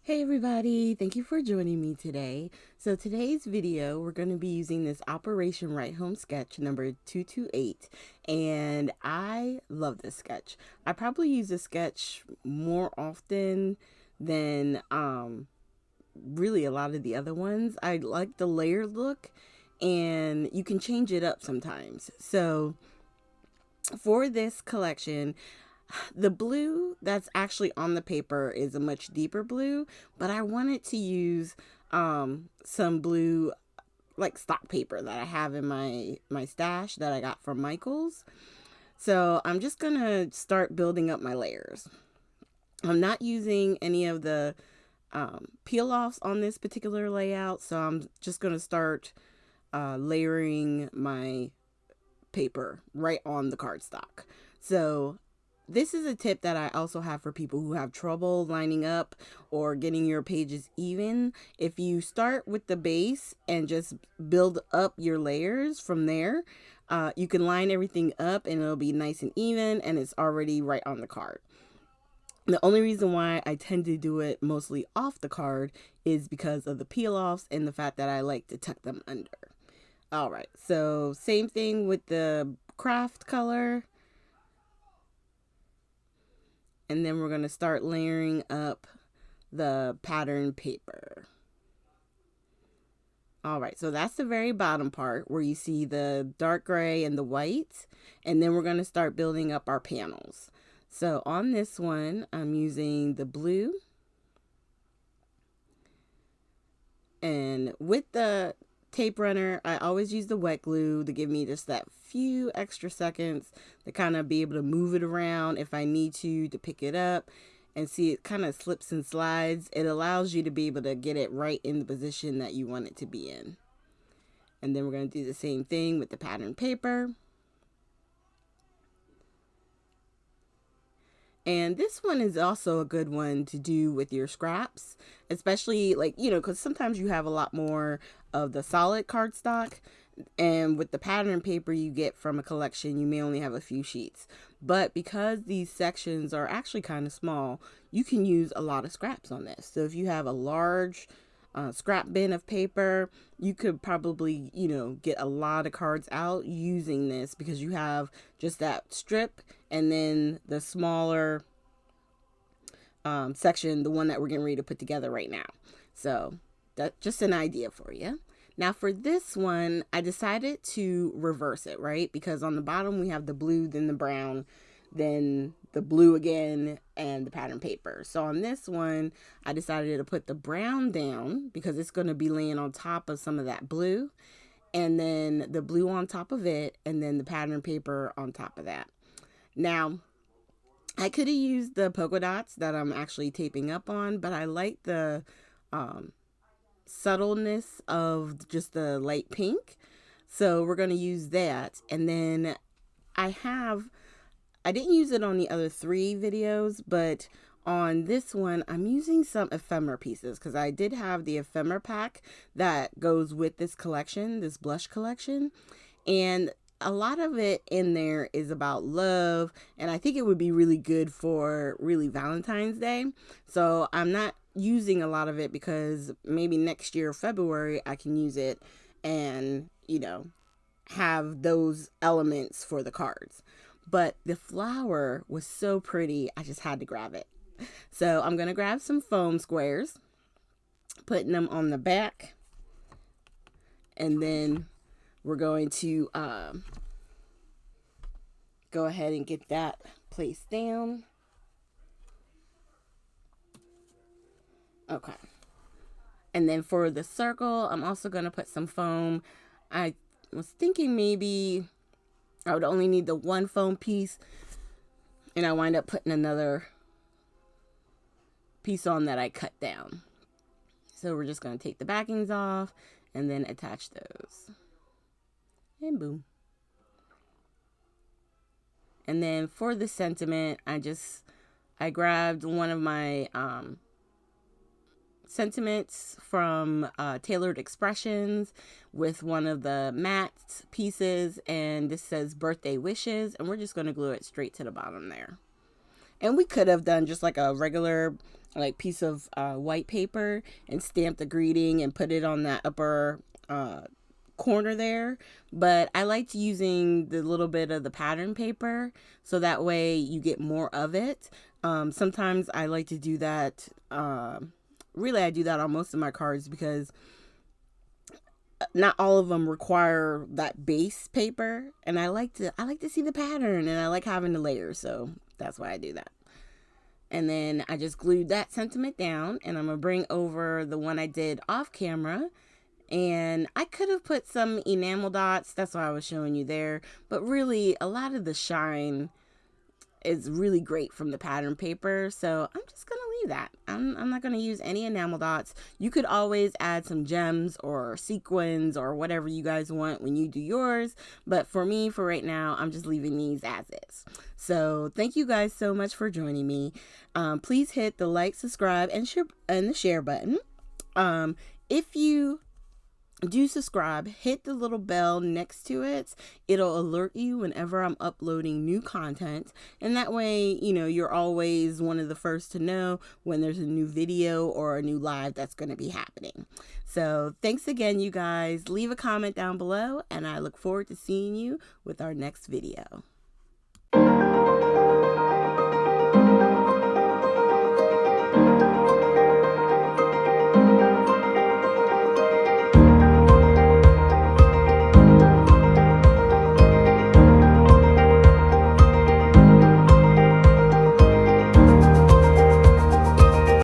Hey everybody, thank you for joining me today. So today's video, we're going to be using this Operation Right Home sketch number 228, and I love this sketch. I probably use this sketch more often than really a lot of the other ones. I like the layered look, and you can change it up sometimes. So for this collection, the blue that's actually on the paper is a much deeper blue, but I wanted to use some blue like stock paper that I have in my stash that I got from Michael's. So I'm just gonna start building up my layers. I'm not using any of the peel offs on this particular layout, so I'm just gonna start layering my paper right on the cardstock. So this is a tip that I also have for people who have trouble lining up or getting your pages even. If you start with the base and just build up your layers from there, you can line everything up and it'll be nice and even, and it's already right on the card. The only reason why I tend to do it mostly off the card is because of the peel offs and the fact that I like to tuck them under. All right, so same thing with the craft color. And then we're going to start layering up the pattern paper. All right, so that's the very bottom part where you see the dark gray and the white. And then we're going to start building up our panels. So on this one, I'm using the blue. And with the tape runner, I always use the wet glue to give me just that few extra seconds to kind of be able to move it around if I need to pick it up and see it kind of slips and slides. It allows you to be able to get it right in the position that you want it to be in. And then we're going to do the same thing with the pattern paper. And this one is also a good one to do with your scraps, especially like, because sometimes you have a lot more of the solid cardstock. And with the pattern paper you get from a collection, you may only have a few sheets. But because these sections are actually kind of small, you can use a lot of scraps on this. So if you have a large scrap bin of paper, you could probably, get a lot of cards out using this because you have just that strip and then the smaller section, the one that we're getting ready to put together right now. So that's just an idea for you. Now for this one, I decided to reverse it, right? Because on the bottom we have the blue, then the brown, then the blue again, and the pattern paper. So on this one, I decided to put the brown down because it's going to be laying on top of some of that blue, and then the blue on top of it, and then the pattern paper on top of that. Now, I could have used the polka dots that I'm actually taping up on, but I like the subtleness of just the light pink. So we're going to use that. And then I didn't use it on the other 3 videos, but on this one, I'm using some ephemera pieces because I did have the ephemera pack that goes with this collection, this blush collection. And a lot of it in there is about love, and I think it would be really good for really Valentine's Day. So I'm not using a lot of it because maybe next year, February, I can use it and, have those elements for the cards. But the flower was so pretty, I just had to grab it. So I'm going to grab some foam squares, putting them on the back, and then we're going to go ahead and get that placed down. Okay. And then for the circle, I'm also going to put some foam. I was thinking maybe I would only need the one foam piece, and I wind up putting another piece on that I cut down. So we're just going to take the backings off and then attach those. And boom. And then for the sentiment, I grabbed one of my sentiments from Tailored Expressions with one of the matte pieces, and this says birthday wishes, and we're just going to glue it straight to the bottom there. And we could have done just like a regular like piece of white paper and stamped the greeting and put it on that upper corner there, but I liked using the little bit of the pattern paper so that way you get more of it. Sometimes I like to do that. Really, I do that on most of my cards because not all of them require that base paper, and I like to see the pattern, and I like having the layers, so that's why I do that. And then I just glued that sentiment down, and I'm gonna bring over the one I did off camera. And I could have put some enamel dots, that's why I was showing you there, but really a lot of the shine is really great from the pattern paper, so I'm just gonna leave that. I'm not gonna use any enamel dots. You could always add some gems or sequins or whatever you guys want when you do yours, but for me, for right now, I'm just leaving these as is. So thank you guys so much for joining me. Please hit the like, subscribe, and the share button. If you do subscribe, hit the little bell next to it. It'll alert you whenever I'm uploading new content, and that way, you know, you're always one of the first to know when there's a new video or a new live that's going to be happening. So thanks again, you guys. Leave a comment down below, and I look forward to seeing you with our next video.